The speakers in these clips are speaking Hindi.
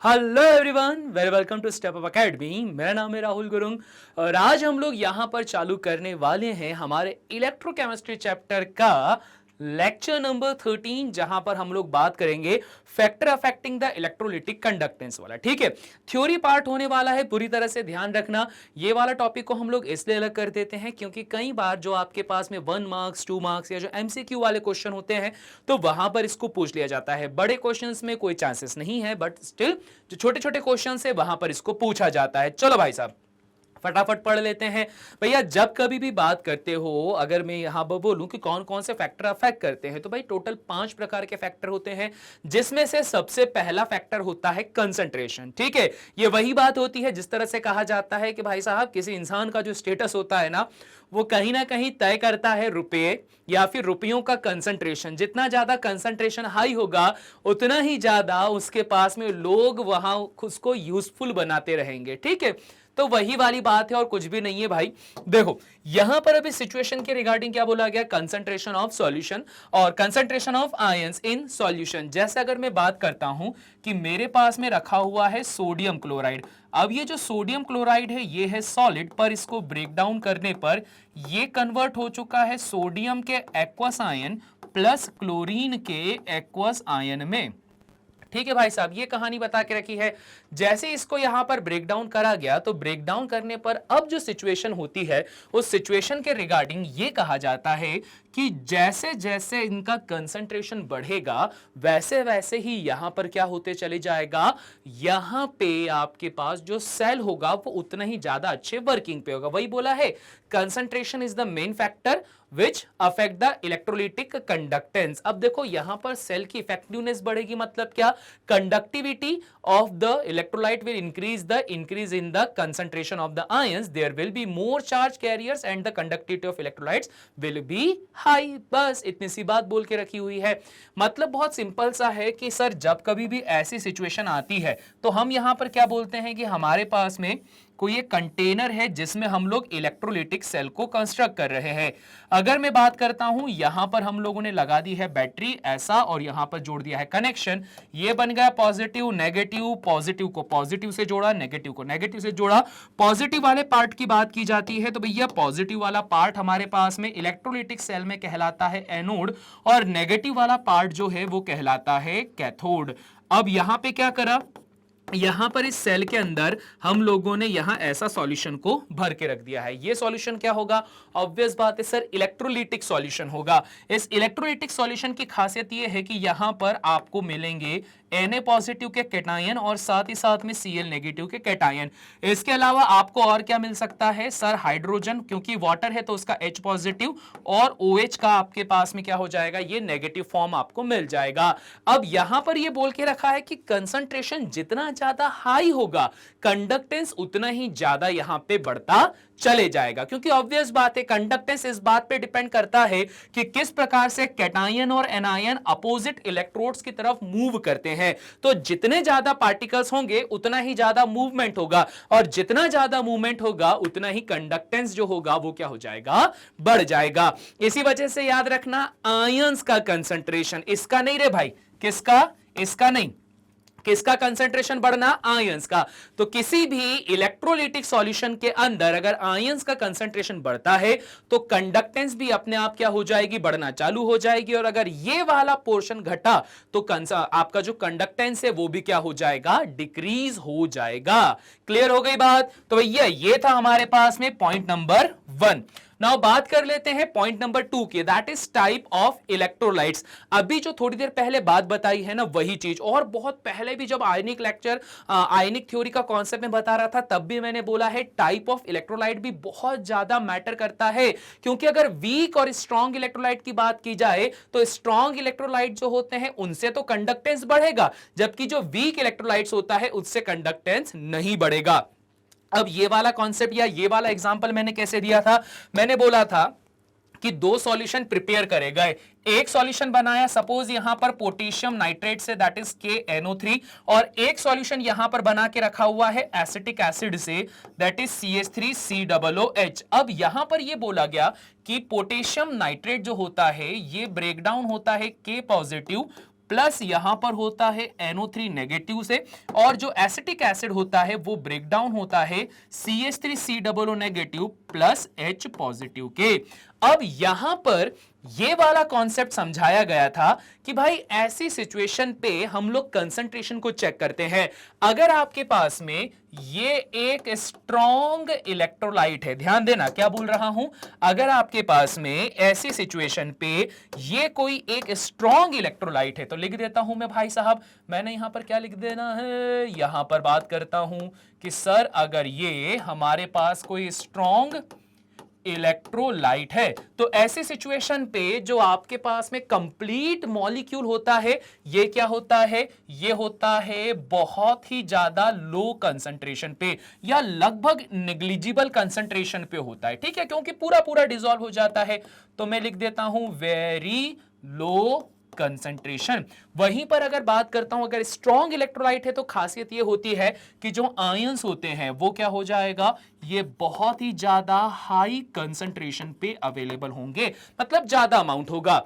Hello everyone, very welcome to step up academy. मेरा नाम है राहुल गुरुंग और आज हम लोग यहाँ पर चालू करने वाले हैं हमारे इलेक्ट्रोकेमिस्ट्री चैप्टर का लेक्चर नंबर 13, जहां पर हम लोग बात करेंगे factor affecting the electrolytic conductance वाला। ठीक है, थ्योरी पार्ट होने वाला है, पूरी तरह से ध्यान रखना। ये वाला टॉपिक को हम लोग इसलिए अलग कर देते हैं क्योंकि कई बार जो आपके पास में 1 मार्क्स 2 मार्क्स या जो एमसीक्यू वाले क्वेश्चन होते हैं तो वहां पर इसको पूछ लिया जाता है। बड़े क्वेश्चंस में कोई चांसेस नहीं है, बट स्टिल जो छोटे छोटे क्वेश्चन है वहां पर इसको पूछा जाता है। चलो भाई साहब फटाफट पढ़ लेते हैं। भैया जब कभी भी बात करते हो, अगर मैं यहां पर बोलूं कि कौन कौन से फैक्टर अफेक्ट करते हैं, तो भाई टोटल 5 प्रकार के फैक्टर होते हैं, जिसमें से सबसे पहला फैक्टर होता है कंसंट्रेशन। ठीक है, ये वही बात होती है जिस तरह से कहा जाता है कि भाई साहब किसी इंसान का जो स्टेटस होता है ना, वो कहीं ना कहीं तय करता है रुपये या फिर रुपयों का कंसंट्रेशन। जितना ज्यादा कंसंट्रेशन हाई होगा उतना ही ज्यादा उसके पास में लोग वहां उसको यूजफुल बनाते रहेंगे। ठीक है, तो वही वाली बात है और कुछ भी नहीं है भाई। देखो यहां पर अभी सिचुएशन के रिगार्डिंग क्या बोला गया, कंसंट्रेशन ऑफ सॉल्यूशन और concentration of ions in solution. जैसे अगर मैं बात करता हूं कि मेरे पास में रखा हुआ है सोडियम क्लोराइड। अब ये जो सोडियम क्लोराइड है ये है सॉलिड, पर इसको ब्रेक डाउन करने पर ये कन्वर्ट हो चुका है सोडियम के एक्वस आयन प्लस क्लोरीन के एक्वस आयन में। ठीक है भाई साहब, ये कहानी बता के रखी है। जैसे इसको यहां पर ब्रेक डाउन करा गया तो ब्रेक डाउन करने पर अब जो सिचुएशन होती है उस सिचुएशन के रिगार्डिंग ये कहा जाता है कि जैसे जैसे इनका कंसंट्रेशन बढ़ेगा वैसे वैसे ही यहां पर क्या होते चले जाएगा, यहां पे आपके पास जो सेल होगा वो उतना ही ज्यादा अच्छे वर्किंग पे होगा। वही बोला है concentration is the main factor which affect the electrolytic conductance. अब देखो यहां पर सेल की इफेक्टिवनेस बढ़ेगी, मतलब क्या, conductivity of the electrolyte will increase in the concentration of the ions, there will be more charge carriers and the conductivity of electrolytes will be high. बस इतनी सी बात बोल के रखी हुई है। मतलब बहुत सिंपल सा है कि सर जब कभी भी ऐसी सिचुएशन आती है तो हम यहां पर क्या बोलते हैं कि हमारे पास में कोई एक कंटेनर है जिसमें हम लोग इलेक्ट्रोलिटिक सेल को कंस्ट्रक्ट कर रहे हैं। अगर मैं बात करता हूं यहां पर हम लोगों ने लगा दी है बैटरी ऐसा और यहां पर जोड़ दिया है कनेक्शन, ये बन गया पॉजिटिव नेगेटिव, पॉजिटिव को पॉजिटिव से जोड़ा, नेगेटिव को नेगेटिव से जोड़ा। पॉजिटिव वाले पार्ट की बात की जाती है तो भैया पॉजिटिव वाला पार्ट हमारे पास में इलेक्ट्रोलिटिक सेल में कहलाता है एनोड और नेगेटिव वाला पार्ट जो है वो कहलाता है कैथोड। अब यहां पे क्या करा, यहां पर इस सेल के अंदर हम लोगों ने यहां ऐसा सॉल्यूशन को भर के रख दिया है। ये सॉल्यूशन क्या होगा, ऑब्वियस बात है सर इलेक्ट्रोलिटिक सॉल्यूशन होगा। इस इलेक्ट्रोलिटिक सॉल्यूशन की खासियत ये है कि यहां पर आपको मिलेंगे Na पॉजिटिव के कैटायन और साथ ही साथ में Cl नेगेटिव के कैटायन। इसके अलावा आपको और क्या मिल सकता है सर, हाइड्रोजन, क्योंकि वाटर है तो उसका H पॉजिटिव और OH का आपके पास में क्या हो जाएगा, ये नेगेटिव फॉर्म आपको मिल जाएगा। अब यहां पर ये बोल के रखा है कि कंसंट्रेशन जितना ज्यादा हाई होगा कंडक्टेंस उतना ही ज्यादा यहां पे बढ़ता चले जाएगा, क्योंकि ऑब्वियस बात है कंडक्टेंस इस बात पे डिपेंड करता है कि किस प्रकार से कैटायन और एनायन अपोजिट इलेक्ट्रोड्स की तरफ मूव करते हैं। तो जितने ज्यादा पार्टिकल्स होंगे उतना ही ज्यादा मूवमेंट होगा और जितना ज्यादा मूवमेंट होगा उतना ही कंडक्टेंस जो होगा वो क्या हो जाएगा, बढ़ जाएगा। इसी वजह से याद रखना आयंस का कंसंट्रेशन, इसका नहीं रे भाई, किसका, इसका नहीं, किसका कंसंट्रेशन बढ़ना, आयंस का। तो किसी भी इलेक्ट्रोलिटिक सॉल्यूशन के अंदर अगर आयंस का कंसंट्रेशन बढ़ता है तो कंडक्टेंस भी अपने आप क्या हो जाएगी, बढ़ना चालू हो जाएगी। और अगर ये वाला पोर्शन घटा तो आपका जो कंडक्टेंस है वो भी क्या हो जाएगा, डिक्रीज हो जाएगा। क्लियर हो गई बात। तो भैया ये था हमारे पास में पॉइंट नंबर 1। नाउ बात कर लेते हैं पॉइंट नंबर 2 की, that is type of electrolytes. अभी जो थोड़ी देर पहले बात बताई है ना वही चीज, और बहुत पहले भी जब आयनिक लेक्चर आयनिक थ्योरी का कॉन्सेप्ट में बता रहा था तब भी मैंने बोला है टाइप ऑफ इलेक्ट्रोलाइट भी बहुत ज्यादा मैटर करता है। क्योंकि अगर वीक और स्ट्रॉन्ग इलेक्ट्रोलाइट की बात की जाए तो स्ट्रॉन्ग इलेक्ट्रोलाइट जो होते हैं उनसे तो कंडक्टेंस बढ़ेगा, जबकि जो वीक इलेक्ट्रोलाइट्स होता है उससे कंडक्टेंस नहीं बढ़ेगा। अब ये वाला कॉन्सेप्ट या ये वाला एग्जांपल मैंने कैसे दिया था, मैंने बोला था कि 2 सॉल्यूशन प्रिपेयर करे गए, एक सॉल्यूशन बनाया सपोज यहां पर potassium nitrate say that is KNO3, और एक सॉल्यूशन यहां पर बना के रखा हुआ है acetic acid say that is CH3COOH। अब यहां पर यह बोला गया कि पोटेशियम नाइट्रेट जो होता है ये ब्रेक डाउन होता है K पॉजिटिव प्लस यहां पर होता है NO3 नेगेटिव से, और जो एसिटिक एसिड होता है वो ब्रेक डाउन होता है CH3COO negative plus H positive के। अब यहां पर ये वाला कॉन्सेप्ट समझाया गया था कि भाई ऐसी सिचुएशन पे हम लोग कंसंट्रेशन को चेक करते हैं। अगर आपके पास में ये एक स्ट्रॉन्ग इलेक्ट्रोलाइट है, ध्यान देना क्या बोल रहा हूं, अगर आपके पास में ऐसी सिचुएशन पे ये कोई एक स्ट्रॉन्ग इलेक्ट्रोलाइट है, तो लिख देता हूं मैं भाई साहब, मैंने यहां पर क्या लिख देना है, यहां पर बात करता हूं कि सर अगर ये हमारे पास कोई स्ट्रॉन्ग इलेक्ट्रोलाइट है, तो ऐसी सिचुएशन पे जो आपके पास में कंप्लीट मॉलिक्यूल होता है, ये क्या होता है, ये होता है बहुत ही ज्यादा लो कंसंट्रेशन पे या लगभग नेग्लिजिबल कंसंट्रेशन पे होता है, ठीक है, क्योंकि पूरा पूरा डिसॉल्व हो जाता है। तो मैं लिख देता हूं वेरी लो कंसंट्रेशन। वहीं पर अगर बात करता हूं, अगर स्ट्रॉन्ग इलेक्ट्रोलाइट है तो खासियत ये होती है कि जो आयंस होते हैं वो क्या हो जाएगा, ये बहुत ही ज्यादा हाई कंसंट्रेशन पे अवेलेबल होंगे, मतलब ज्यादा अमाउंट होगा।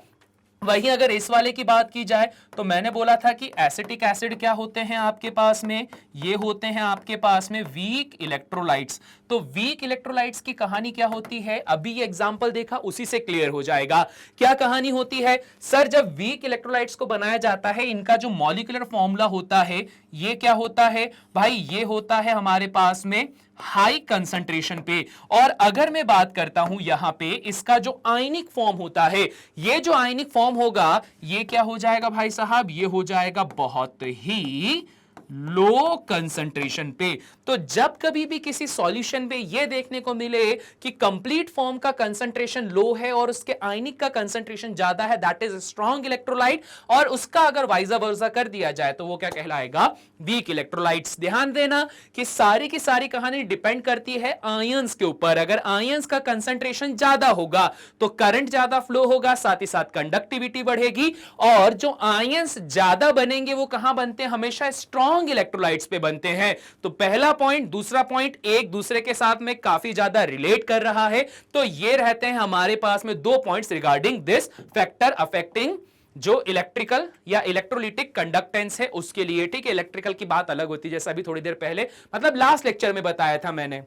वहीं अगर इस वाले की बात की जाए तो मैंने बोला था कि एसिटिक एसिड क्या होते हैं आपके पास में, ये होते हैं आपके पास में वीक इलेक्ट्रोलाइट्स। तो वीक इलेक्ट्रोलाइट्स की कहानी क्या होती है, अभी ये एग्जांपल देखा उसी से क्लियर हो जाएगा। क्या कहानी होती है सर, जब वीक इलेक्ट्रोलाइट्स को बनाया जाता है, इनका जो मॉलिक्यूलर फॉर्मूला होता है ये क्या होता है भाई, ये होता है हमारे पास में हाई कंसंट्रेशन पे। और अगर मैं बात करता हूं यहां पे इसका जो आयनिक फॉर्म होता है, ये जो आयनिक फॉर्म होगा ये क्या हो जाएगा भाई साहब, ये हो जाएगा बहुत ही लो कंसंट्रेशन पे। तो जब कभी भी किसी सॉल्यूशन में यह देखने को मिले कि कंप्लीट फॉर्म का कंसंट्रेशन लो है और उसके आयनिक का कंसंट्रेशन ज्यादा है, दैट इज स्ट्रॉन्ग इलेक्ट्रोलाइट, और उसका अगर वाइजा वर्सा कर दिया जाए तो वो क्या कहलाएगा, वीक इलेक्ट्रोलाइट्स। ध्यान देना कि सारी की सारी कहानी डिपेंड करती है आयंस के ऊपर। अगर आयंस का कंसंट्रेशन ज्यादा होगा तो करंट ज्यादा फ्लो होगा, साथ ही साथ कंडक्टिविटी बढ़ेगी, और जो आयंस ज्यादा बनेंगे वो कहां बनते हैं, हमेशा स्ट्रॉन्ग इलेक्ट्रोलाइट्स पे बनते हैं। तो पहला पॉइंट दूसरा पॉइंट एक दूसरे के साथ में काफी ज्यादा रिलेट कर रहा है। तो ये रहते हैं हमारे पास में दो points regarding this factor affecting जो इलेक्ट्रिकल या इलेक्ट्रोलिटिक कंडक्टेंस है उसके लिए, ठीक है। इलेक्ट्रिकल की बात अलग होती है, जैसा अभी थोड़ी देर पहले मतलब लास्ट लेक्चर में बताया था मैंने।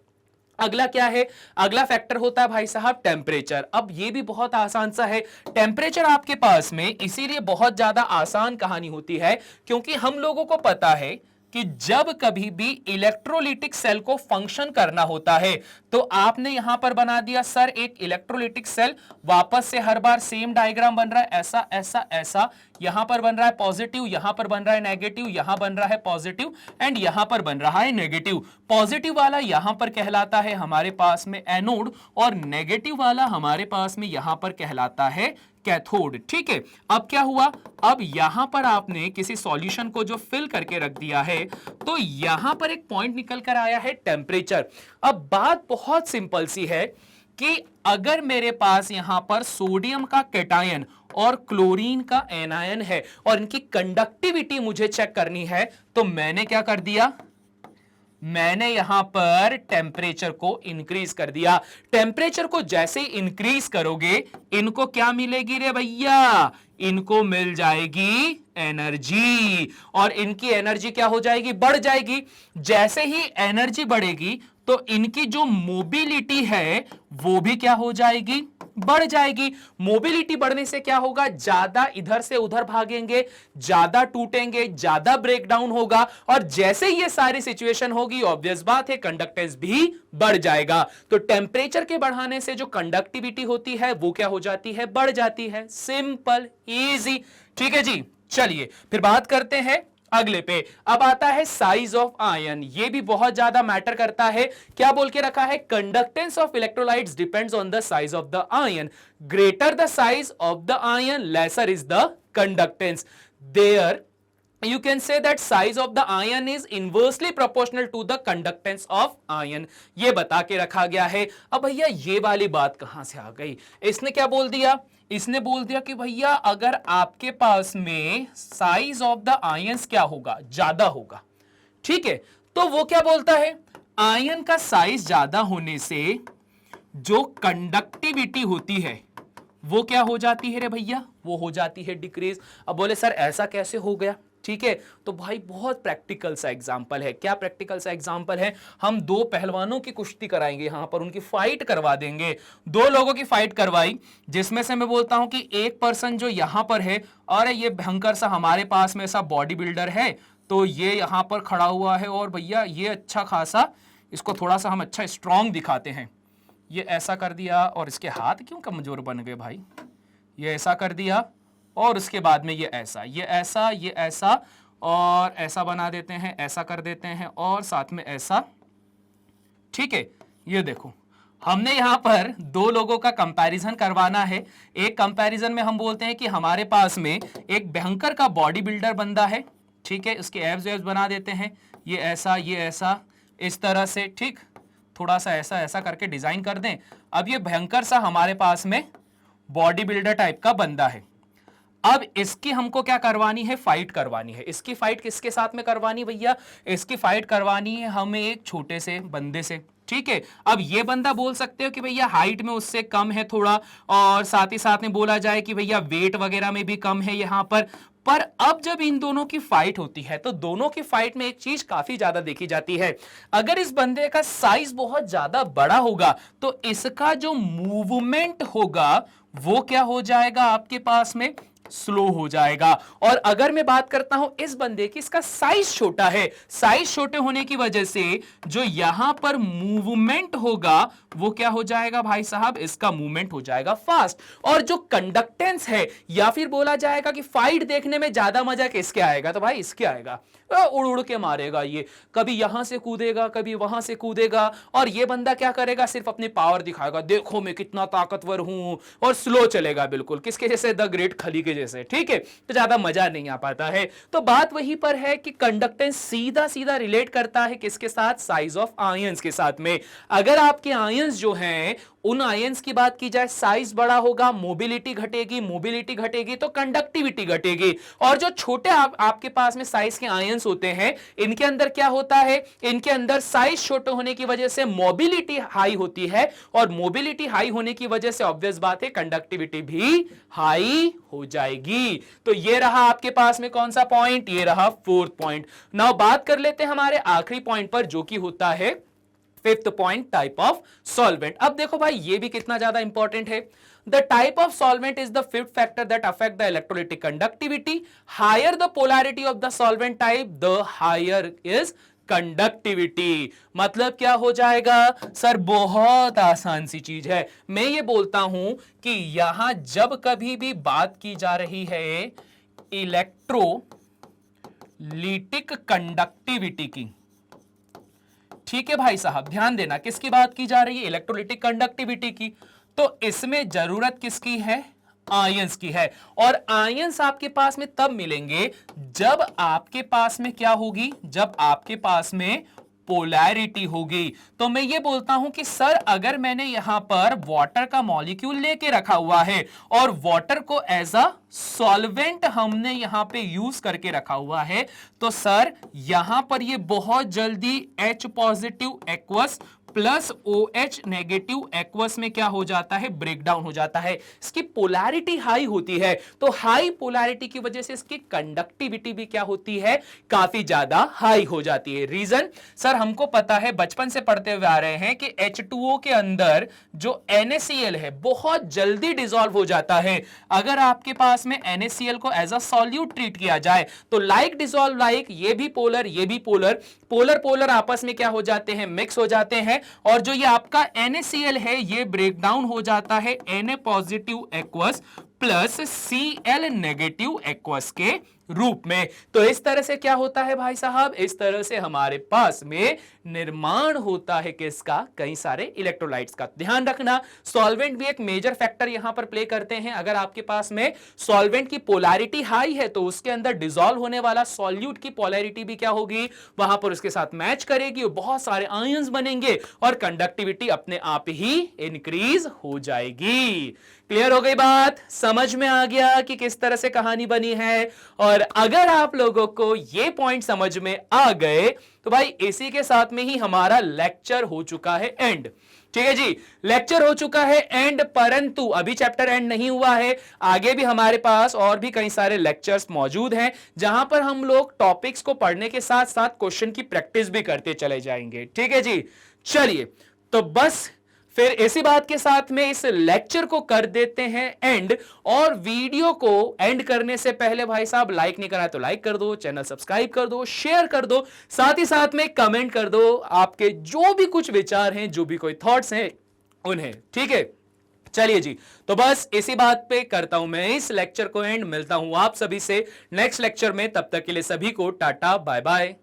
अगला क्या है, अगला फैक्टर होता है भाई साहब टेम्परेचर। अब ये भी बहुत आसान सा है, टेम्परेचर आपके पास में इसीलिए बहुत ज्यादा आसान कहानी होती है क्योंकि हम लोगों को पता है कि जब कभी भी इलेक्ट्रोलिटिक सेल को फंक्शन करना होता है तो आपने यहां पर बना दिया सर एक इलेक्ट्रोलिटिक सेल, वापस से हर बार सेम डायग्राम बन रहा है, ऐसा ऐसा ऐसा, यहां पर बन रहा है पॉजिटिव, यहां पर बन रहा है नेगेटिव, यहां बन रहा है पॉजिटिव एंड यहां पर बन रहा है नेगेटिव। पॉजिटिव वाला यहां पर कहलाता है हमारे पास में एनोड और नेगेटिव वाला हमारे पास में यहां पर कहलाता है कैथोड, ठीक है। अब क्या हुआ, अब यहां पर आपने किसी सॉल्यूशन को जो फिल करके रख दिया है तो यहां पर एक पॉइंट निकल कर आया है टेम्परेचर। अब बात बहुत सिंपल सी है कि अगर मेरे पास यहां पर सोडियम का कैटायन और क्लोरीन का एनायन है और इनकी कंडक्टिविटी मुझे चेक करनी है तो मैंने क्या कर दिया, मैंने यहां पर टेम्परेचर को इंक्रीज कर दिया। टेम्परेचर को जैसे ही इंक्रीज करोगे इनको क्या मिलेगी रे भैया, इनको मिल जाएगी एनर्जी, और इनकी एनर्जी क्या हो जाएगी, बढ़ जाएगी। जैसे ही एनर्जी बढ़ेगी तो इनकी जो मोबिलिटी है वो भी क्या हो जाएगी, बढ़ जाएगी। मोबिलिटी बढ़ने से क्या होगा, ज्यादा इधर से उधर भागेंगे, ज्यादा टूटेंगे, ज्यादा ब्रेक डाउन होगा, और जैसे ये सारी सिचुएशन होगी ऑब्वियस बात है कंडक्टेंस भी बढ़ जाएगा। तो टेम्परेचर के बढ़ाने से जो कंडक्टिविटी होती है वो क्या हो जाती है, बढ़ जाती है। सिंपल इजी, ठीक है जी। चलिए फिर बात करते हैं अगले पे। अब आता है साइज ऑफ आयन, ये भी बहुत ज्यादा मैटर करता है। क्या बोल के रखा है, conductance of electrolytes depends on the size of the ion, greater the size of the ion lesser is the conductance. There you can say that size of the ion is inversely proportional to the conductance of ion, ये बता के रखा गया है। अब भैया ये वाली बात कहां से आ गई, इसने क्या बोल दिया, इसने बोल दिया कि भैया अगर आपके पास में साइज ऑफ द आयंस क्या होगा, ज्यादा होगा, ठीक है। तो वो क्या बोलता है, आयन का साइज ज्यादा होने से जो कंडक्टिविटी होती है वो क्या हो जाती है रे भैया, वो हो जाती है डिक्रीज। अब बोले सर ऐसा कैसे हो गया, ठीक है, तो भाई बहुत प्रैक्टिकल सा एग्जांपल है। क्या प्रैक्टिकल सा एग्जांपल है, हम दो पहलवानों की कुश्ती कराएंगे, यहां पर उनकी फाइट करवा देंगे। दो लोगों की फाइट करवाई, जिसमें से मैं बोलता हूं कि एक पर्सन जो यहां पर है, और ये भयंकर सा हमारे पास में ऐसा बॉडी बिल्डर है, तो ये यहां पर खड़ा हुआ है, और भैया ये अच्छा खासा, इसको थोड़ा सा हम अच्छा स्ट्रांग दिखाते हैं। ये ऐसा कर दिया, और इसके हाथ क्यों कमजोर बन गए भाई, ये ऐसा कर दिया, और उसके बाद में ये ऐसा, ये ऐसा, ये ऐसा, और ऐसा बना देते हैं, ऐसा कर देते हैं, और साथ में ऐसा, ठीक है। ये देखो, हमने यहां पर दो लोगों का कंपैरिजन करवाना है। एक कंपैरिजन में हम बोलते हैं कि हमारे पास में एक भयंकर का बॉडी बिल्डर बंदा है, ठीक है, उसके एब्स वेब्स बना देते हैं, ये ऐसा, ये ऐसा, इस तरह से, ठीक, थोड़ा सा ऐसा ऐसा करके डिजाइन कर दें। अब ये भयंकर सा हमारे पास में बॉडी बिल्डर टाइप का बंदा है। अब इसकी हमको क्या करवानी है, फाइट करवानी है। इसकी फाइट किसके साथ में करवानी भैया, इसकी फाइट करवानी है हमें एक छोटे से बंदे से, ठीक है। अब ये बंदा बोल सकते हो कि भैया हाइट में उससे कम है थोड़ा, और साथ ही साथ में बोला जाए कि भैया वेट वगैरह में भी कम है यहां पर अब जब इन दोनों की फाइट होती है, तो दोनों की फाइट में एक चीज काफी ज्यादा देखी जाती है। अगर इस बंदे का साइज बहुत ज्यादा बड़ा होगा, तो इसका जो मूवमेंट होगा वो क्या हो जाएगा आपके पास में, स्लो हो जाएगा। और अगर मैं बात करता हूं इस बंदे की, इसका साइज छोटा है, साइज छोटे होने की वजह से जो यहां पर मूवमेंट होगा वो क्या हो जाएगा भाई साहब, इसका मूवमेंट हो जाएगा फास्ट। और जो कंडक्टेंस है, या फिर बोला जाएगा कि फाइट देखने में ज्यादा मजा किसके आएगा, तो भाई इसके आएगा। उड़ उड़ के मारेगा ये, कभी यहां से कूदेगा, कभी वहां से कूदेगा, और ये बंदा क्या करेगा, सिर्फ अपनी पावर दिखाएगा, देखो मैं कितना ताकतवर हूं, और स्लो चलेगा, बिल्कुल किसके जैसे, द ग्रेट खली के जैसे, ठीक है। तो ज्यादा मजा नहीं आ पाता है। तो बात वहीं पर है कि कंडक्टेंस सीधा सीधा रिलेट करता है किसके साथ, साइज ऑफ आयंस के साथ में। अगर आपके आयंस जो हैं, उन आयंस की बात की जाए, साइज बड़ा होगा, मोबिलिटी घटेगी, मोबिलिटी घटेगी तो कंडक्टिविटी घटेगी। और जो छोटे आपके पास में साइज के आयंस होते हैं, इनके अंदर क्या होता है, इनके अंदर साइज छोटे होने की वजह से मोबिलिटी हाई होती है, और मोबिलिटी हाई होने की वजह से ऑब्वियस बात है कंडक्टिविटी भी हाई हो जाएगी। तो ये रहा आपके पास में कौन सा पॉइंट, ये रहा फोर्थ पॉइंट। नाउ बात कर लेते हैं हमारे आखिरी पॉइंट पर, जो कि होता है fifth point, type of solvent. अब देखो भाई ये भी कितना ज्यादा इंपॉर्टेंट है। The type of solvent is the fifth factor that affect the electrolytic conductivity. Higher the polarity of the solvent type, the higher is conductivity. मतलब क्या हो जाएगा सर, बहुत आसान सी चीज है। मैं ये बोलता हूं कि यहां जब कभी भी बात की जा रही है इलेक्ट्रोलिटिक कंडक्टिविटी की, ठीक है भाई साहब, ध्यान देना, किसकी बात की जा रही है, इलेक्ट्रोलिटिक कंडक्टिविटी की। तो इसमें जरूरत किसकी है, आयंस की है। और आयंस आपके पास में तब मिलेंगे जब आपके पास में क्या होगी, जब आपके पास में पोलैरिटी होगी। तो मैं ये बोलता हूं कि सर अगर मैंने यहां पर वाटर का मॉलिक्यूल लेके रखा हुआ है, और वाटर को एज अ सॉल्वेंट हमने यहां पे यूज करके रखा हुआ है, तो सर यहां पर ये बहुत जल्दी H positive aqueous plus OH negative aqueous में क्या हो जाता है, ब्रेकडाउन हो जाता है। इसकी पोलैरिटी हाई होती है, तो हाई पोलैरिटी की वजह से इसकी कंडक्टिविटी भी क्या होती है, काफी ज्यादा हाई हो जाती है। रीजन सर हमको पता है, बचपन से पढ़ते हुए आ रहे हैं कि H2O के अंदर जो NaCl है बहुत जल्दी डिसॉल्व हो जाता है। अगर आपके पास में NaCl को एज अ सॉल्यूट ट्रीट किया जाए, तो लाइक डिसॉल्व लाइक, ये भी पोलर, ये भी पोलर, पोलर पोलर आपस में क्या हो जाते हैं, मिक्स हो जाते हैं, और जो ये आपका NaCl है ये ब्रेक डाउन हो जाता है Na positive aqueous plus Cl negative aqueous के रूप में। तो इस तरह से क्या होता है भाई साहब, इस तरह से हमारे पास में निर्माण होता है किसका, कई सारे इलेक्ट्रोलाइट्स का। ध्यान रखना सॉल्वेंट भी एक मेजर फैक्टर यहां पर प्ले करते हैं। अगर आपके पास में सॉल्वेंट की पोलैरिटी हाई है, तो उसके अंदर डिसॉल्व होने वाला सॉल्यूट की पोलैरिटी भी क्या होगी, वहां पर उसके साथ मैच करेगी, और बहुत सारे आयंस बनेंगे, और कंडक्टिविटी अपने आप ही इंक्रीज हो जाएगी। क्लियर हो गई बात? समझ में आ गया कि किस तरह से कहानी बनी है? और अगर आप लोगों को ये पॉइंट समझ में आ गए तो भाई इसी के साथ में ही हमारा लेक्चर हो चुका है एंड। ठीक है जी, लेक्चर हो चुका है एंड, परंतु अभी चैप्टर एंड नहीं हुआ है। आगे भी हमारे पास और भी कई सारे लेक्चर्स मौजूद हैं जहां पर हम लोग टॉपिक्स को पढ़ने के साथ साथ क्वेश्चन की प्रैक्टिस भी करते चले जाएंगे। ठीक है जी, चलिए तो बस फिर इसी बात के साथ में इस लेक्चर को कर देते हैं एंड। और वीडियो को एंड करने से पहले भाई साहब लाइक नहीं करा तो लाइक कर दो, चैनल सब्सक्राइब कर दो, शेयर कर दो, साथ ही साथ में कमेंट कर दो आपके जो भी कुछ विचार हैं, जो भी कोई थॉट्स हैं उन्हें। ठीक है, चलिए जी, तो बस इसी बात पे करता हूं मैं इस लेक्चर को एंड। मिलता हूं आप सभी से नेक्स्ट लेक्चर में, तब तक के लिए सभी को टाटा बाय बाय।